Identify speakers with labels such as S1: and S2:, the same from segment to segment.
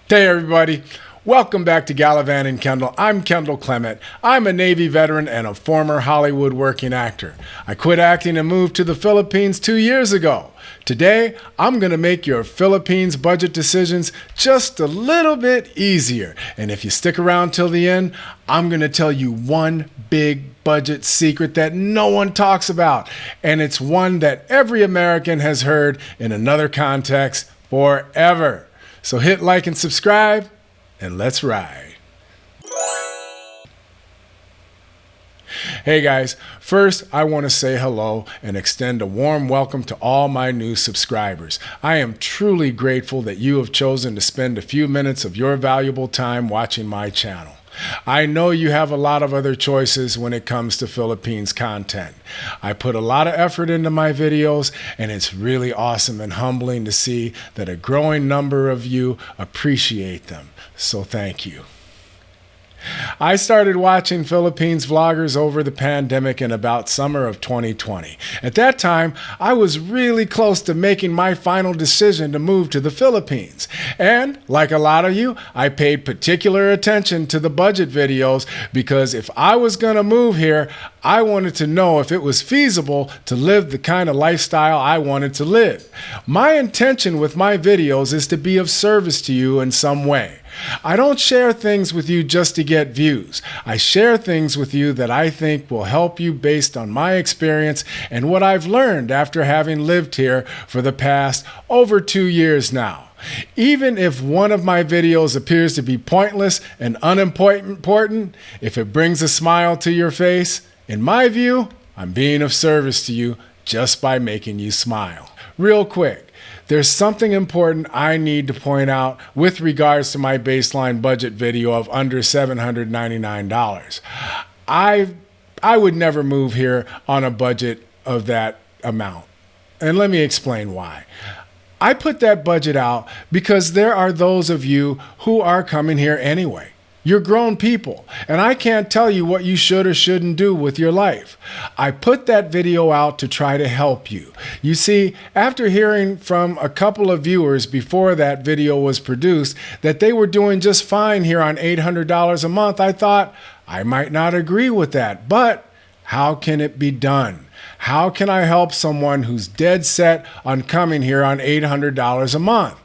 S1: Hey everybody, welcome back to Gallivanting Kendall. I'm Kendall Clement. I'm a Navy veteran and a former Hollywood working actor. I quit acting and moved to the Philippines 2 years ago. Today, I'm going to make your Philippines budget decisions just a little bit easier. And if you stick around till the end, I'm going to tell you one big budget secret that no one talks about. And it's one that every American has heard in another context forever. So hit like and subscribe, and let's ride. Hey guys, first I want to say hello and extend a warm welcome to all my new subscribers. I am truly grateful that you have chosen to spend a few minutes of your valuable time watching my channel. I know you have a lot of other choices when it comes to Philippines content. I put a lot of effort into my videos, and it's really awesome and humbling to see that a growing number of you appreciate them. So thank you. I started watching Philippines vloggers over the pandemic in about summer of 2020. At that time, I was really close to making my final decision to move to the Philippines. And like a lot of you, I paid particular attention to the budget videos because if I was going to move here, I wanted to know if it was feasible to live the kind of lifestyle I wanted to live. My intention with my videos is to be of service to you in some way. I don't share things with you just to get views. I share things with you that I think will help you based on my experience and what I've learned after having lived here for the past over 2 years now. Even if one of my videos appears to be pointless and unimportant, if it brings a smile to your face, in my view, I'm being of service to you just by making you smile. Real quick. There's something important I need to point out with regards to my baseline budget video of under $799. I would never move here on a budget of that amount. And let me explain why. I put that budget out because there are those of you who are coming here anyway. You're grown people, and I can't tell you what you should or shouldn't do with your life. I put that video out to try to help you. You see, after hearing from a couple of viewers before that video was produced that they were doing just fine here on $800 a month, I thought I might not agree with that, but how can it be done? How can I help someone who's dead set on coming here on $800 a month?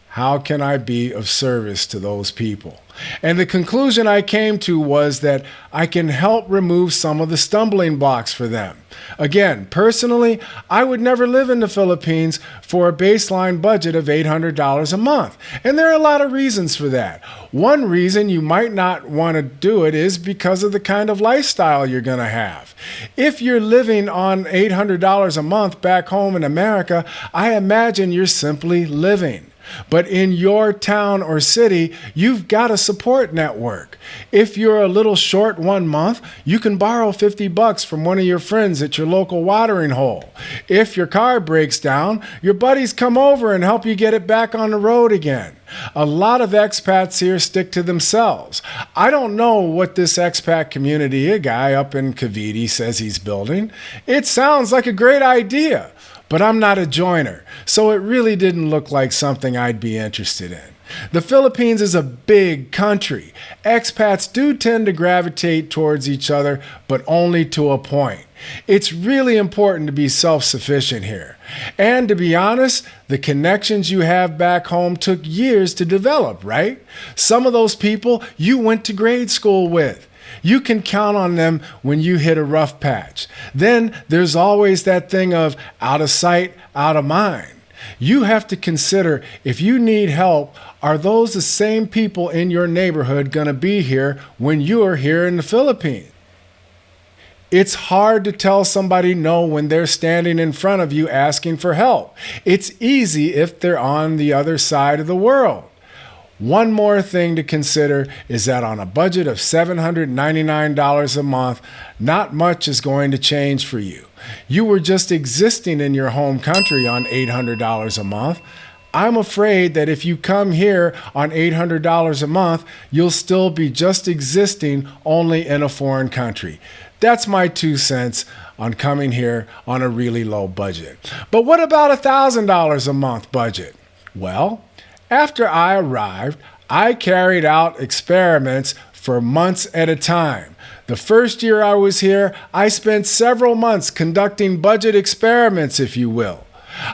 S1: How can I be of service to those people? And the conclusion I came to was that I can help remove some of the stumbling blocks for them. Again, personally, I would never live in the Philippines for a baseline budget of $800 a month. And there are a lot of reasons for that. One reason you might not want to do it is because of the kind of lifestyle you're going to have. If you're living on $800 a month back home in America, I imagine you're simply living. But in your town or city, you've got a support network. If you're a little short 1 month, you can borrow $50 from one of your friends at your local watering hole. If your car breaks down, your buddies come over and help you get it back on the road again. A lot of expats here stick to themselves. I don't know what this expat community guy up in Cavite says he's building. It sounds like a great idea. But I'm not a joiner, so it really didn't look like something I'd be interested in. The Philippines is a big country. Expats do tend to gravitate towards each other, but only to a point. It's really important to be self-sufficient here. And to be honest, the connections you have back home took years to develop, right? Some of those people you went to grade school with. You can count on them when you hit a rough patch. Then there's always that thing of out of sight, out of mind. You have to consider if you need help, are those the same people in your neighborhood going to be here when you're here in the Philippines? It's hard to tell somebody no when they're standing in front of you asking for help. It's easy if they're on the other side of the world. One more thing to consider is that on a budget of $799 a month, not much is going to change for you. You were just existing in your home country on $800 a month. I'm afraid that if you come here on $800 a month, you'll still be just existing only in a foreign country. That's my 2 cents on coming here on a really low budget. But what about $1,000 a month budget? Well, After I arrived, I carried out experiments for months at a time. The first year I was here, I spent several months conducting budget experiments, if you will.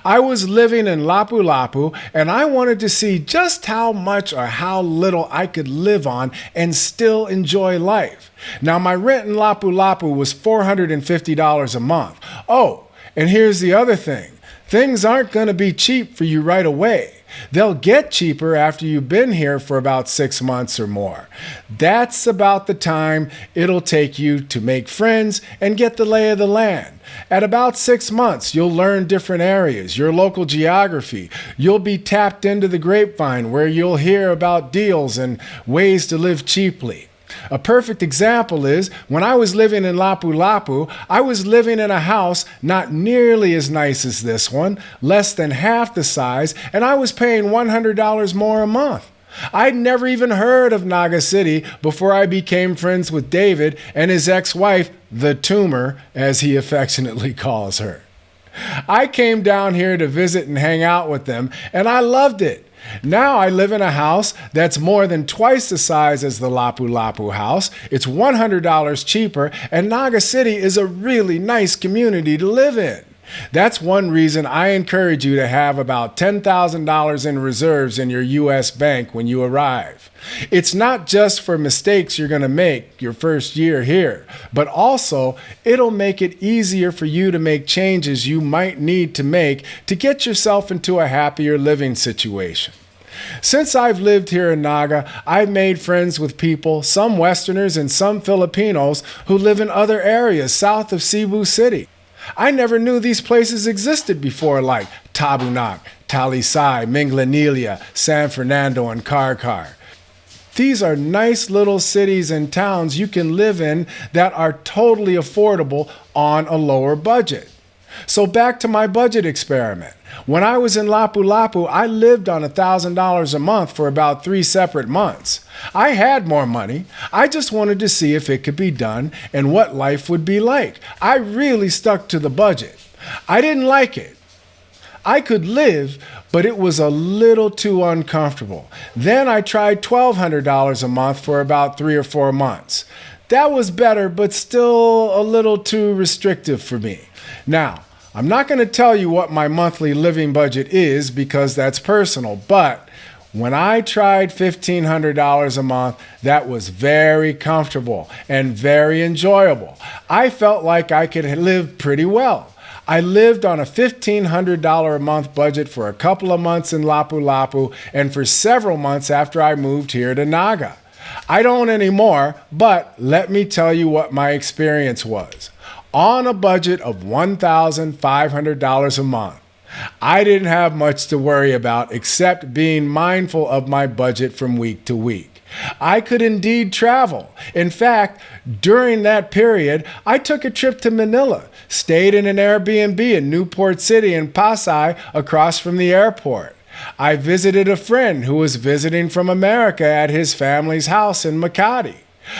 S1: I was living in Lapu-Lapu, and I wanted to see just how much or how little I could live on and still enjoy life. Now, my rent in Lapu-Lapu was $450 a month. Oh, and here's the other thing. Things aren't going to be cheap for you right away. They'll get cheaper after you've been here for about 6 months or more. That's about the time it'll take you to make friends and get the lay of the land. At about 6 months, you'll learn different areas, your local geography. You'll be tapped into the grapevine where you'll hear about deals and ways to live cheaply. A perfect example is when I was living in Lapu-Lapu, I was living in a house not nearly as nice as this one, less than half the size, and I was paying $100 more a month. I'd never even heard of Naga City before I became friends with David and his ex-wife, the Tumor, as he affectionately calls her. I came down here to visit and hang out with them, and I loved it. Now I live in a house that's more than twice the size as the Lapu-Lapu house. It's $100 cheaper, and Naga City is a really nice community to live in. That's one reason I encourage you to have about $10,000 in reserves in your U.S. bank when you arrive. It's not just for mistakes you're going to make your first year here, but also it'll make it easier for you to make changes you might need to make to get yourself into a happier living situation. Since I've lived here in Naga, I've made friends with people, some Westerners and some Filipinos, who live in other areas south of Cebu City. I never knew these places existed before, like Tabunak, Talisay, Minglanilla, San Fernando, and Carcar. These are nice little cities and towns you can live in that are totally affordable on a lower budget. So back to my budget experiment. When I was in Lapu-Lapu, I lived on $1,000 a month for about 3 separate months. I had more money. I just wanted to see if it could be done and what life would be like. I really stuck to the budget. I didn't like it. I could live, but it was a little too uncomfortable. Then I tried $1,200 a month for about 3 or 4 months. That was better, but still a little too restrictive for me. Now, I'm not going to tell you what my monthly living budget is because that's personal, but when I tried $1,500 a month, that was very comfortable and very enjoyable. I felt like I could live pretty well. I lived on a $1,500 a month budget for a couple of months in Lapu-Lapu and for several months after I moved here to Naga. I don't anymore, but let me tell you what my experience was. On a budget of $1,500 a month, I didn't have much to worry about except being mindful of my budget from week to week. I could indeed travel. In fact, during that period, I took a trip to Manila, stayed in an Airbnb in Newport City and Pasay across from the airport. I visited a friend who was visiting from America at his family's house in Makati.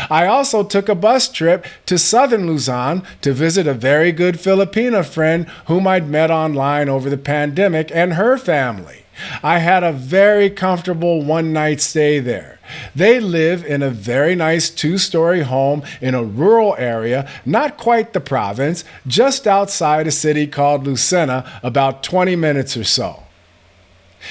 S1: I also took a bus trip to southern Luzon to visit a very good Filipina friend whom I'd met online over the pandemic and her family. I had a very comfortable one-night stay there. They live in a very nice 2-story home in a rural area, not quite the province, just outside a city called Lucen, about 20 minutes or so.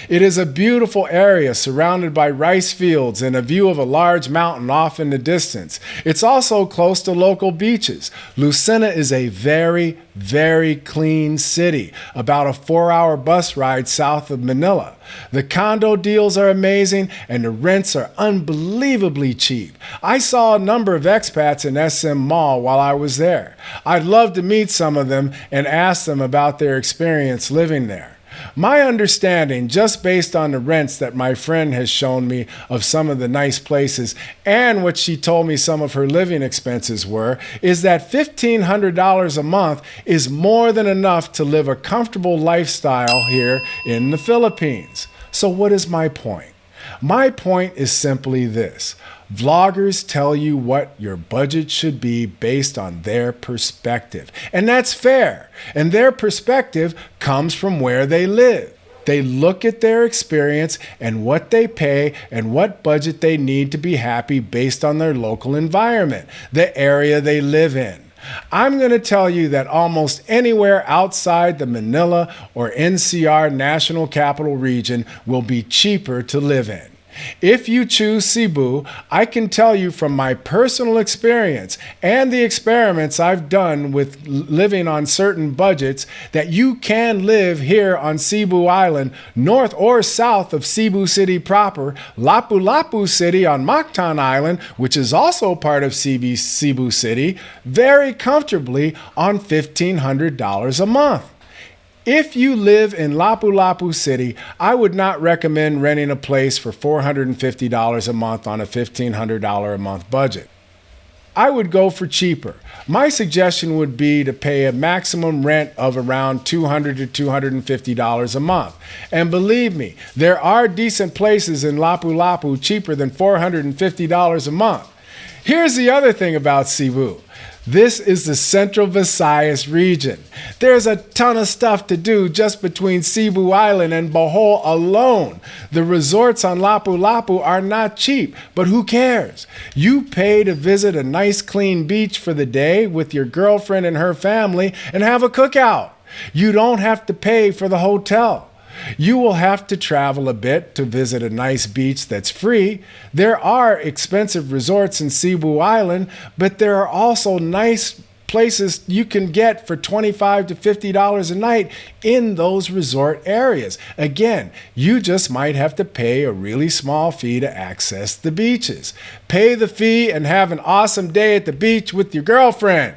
S1: It is a beautiful area surrounded by rice fields and a view of a large mountain off in the distance. It's also close to local beaches. Lucena is a very, very clean city, about a 4-hour bus ride south of Manila. The condo deals are amazing and the rents are unbelievably cheap. I saw a number of expats in SM Mall while I was there. I'd love to meet some of them and ask them about their experience living there. My understanding, just based on the rents that my friend has shown me of some of the nice places and what she told me some of her living expenses were, is that $1,500 a month is more than enough to live a comfortable lifestyle here in the Philippines. So what is my point? My point is simply this. Vloggers tell you what your budget should be based on their perspective. And that's fair. And their perspective comes from where they live. They look at their experience and what they pay and what budget they need to be happy based on their local environment, the area they live in. I'm going to tell you that almost anywhere outside the Manila or NCR National Capital Region will be cheaper to live in. If you choose Cebu, I can tell you from my personal experience and the experiments I've done with living on certain budgets that you can live here on Cebu Island, north or south of Cebu City proper, Lapu-Lapu City on Mactan Island, which is also part of Cebu City, very comfortably on $1,500 a month. If you live in Lapu-Lapu City, I would not recommend renting a place for $450 a month on a $1,500 a month budget. I would go for cheaper. My suggestion would be to pay a maximum rent of around $200 to $250 a month. And believe me, there are decent places in Lapu-Lapu cheaper than $450 a month. Here's the other thing about Cebu. This is the Central Visayas region. There's a ton of stuff to do just between Cebu Island and Bohol alone. The resorts on Lapu-Lapu are not cheap, but who cares? You pay to visit a nice clean beach for the day with your girlfriend and her family and have a cookout. You don't have to pay for the hotel. You will have to travel a bit to visit a nice beach that's free. There are expensive resorts in Cebu Island, but there are also nice places you can get for $25 to $50 a night in those resort areas. Again, you just might have to pay a really small fee to access the beaches. Pay the fee and have an awesome day at the beach with your girlfriend.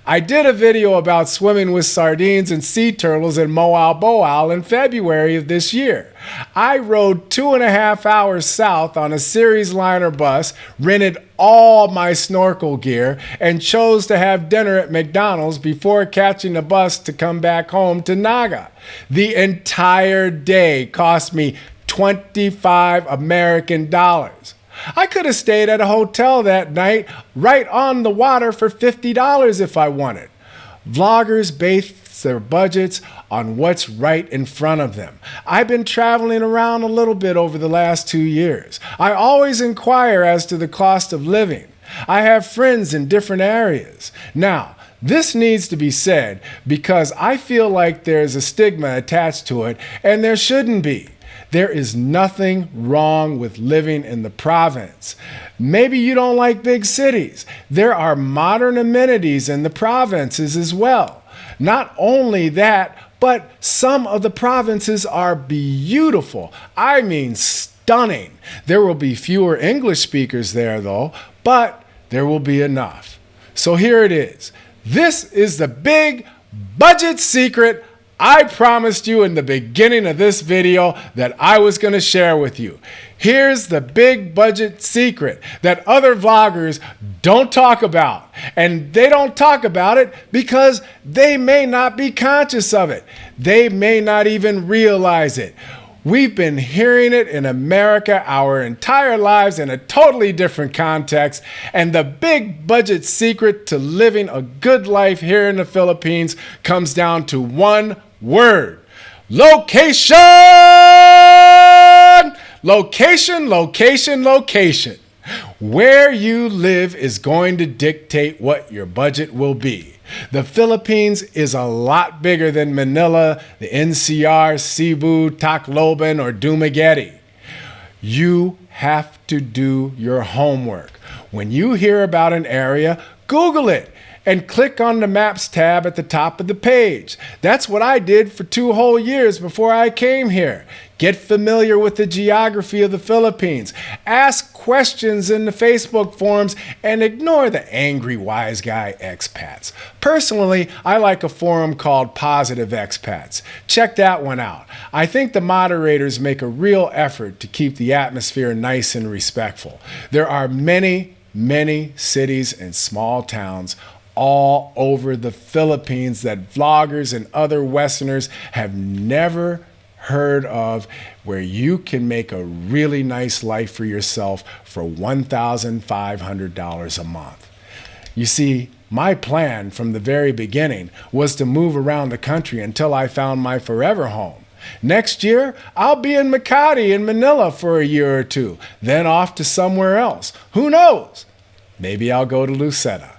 S1: I did a video about swimming with sardines and sea turtles in Moao Boal in February of this year. I rode 2.5 hours south on a series liner bus, rented all my snorkel gear, and chose to have dinner at McDonald's before catching a bus to come back home to Naga. The entire day cost me 25 American dollars. I could have stayed at a hotel that night right on the water for $50 if I wanted. Vloggers base their budgets on what's right in front of them. I've been traveling around a little bit over the last 2 years. I always inquire as to the cost of living. I have friends in different areas. Now, this needs to be said because I feel like there's a stigma attached to it, and there shouldn't be. There is nothing wrong with living in the province. Maybe you don't like big cities. There are modern amenities in the provinces as well. Not only that, but some of the provinces are beautiful. I mean, stunning. There will be fewer English speakers there though, but there will be enough. So here it is. This is the big budget secret I promised you in the beginning of this video that I was going to share with you. Here's the big budget secret that other vloggers don't talk about. And they don't talk about it because they may not be conscious of it. They may not even realize it. We've been hearing it in America our entire lives in a totally different context, and the big budget secret to living a good life here in the Philippines comes down to one word: location! Location, location, location. Where you live is going to dictate what your budget will be. The Philippines is a lot bigger than Manila, the NCR, Cebu, Tacloban, or Dumaguete. You have to do your homework. When you hear about an area, Google it and click on the Maps tab at the top of the page. That's what I did for 2 whole years before I came here. Get familiar with the geography of the Philippines. Ask questions in the Facebook forums and ignore the angry wise guy expats. Personally, I like a forum called Positive Expats. Check that one out. I think the moderators make a real effort to keep the atmosphere nice and respectful. There are many cities and small towns all over the Philippines that vloggers and other Westerners have never heard of, where you can make a really nice life for yourself for $1,500 a month. You see, my plan from the very beginning was to move around the country until I found my forever home. Next year, I'll be in Makati in Manila for a year or two, then off to somewhere else. Who knows? Maybe I'll go to Lucen.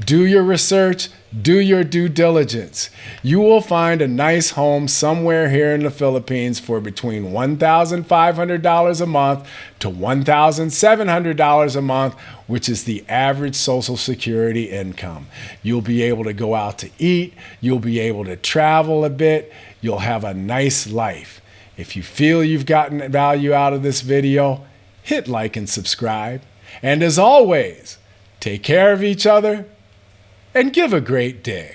S1: Do your research, do your due diligence. You will find a nice home somewhere here in the Philippines for between $1,500 a month to $1,700 a month, which is the average Social Security income. You'll be able to go out to eat, you'll be able to travel a bit, you'll have a nice life. If you feel you've gotten value out of this video, hit like and subscribe. And as always, take care of each other and give a great day.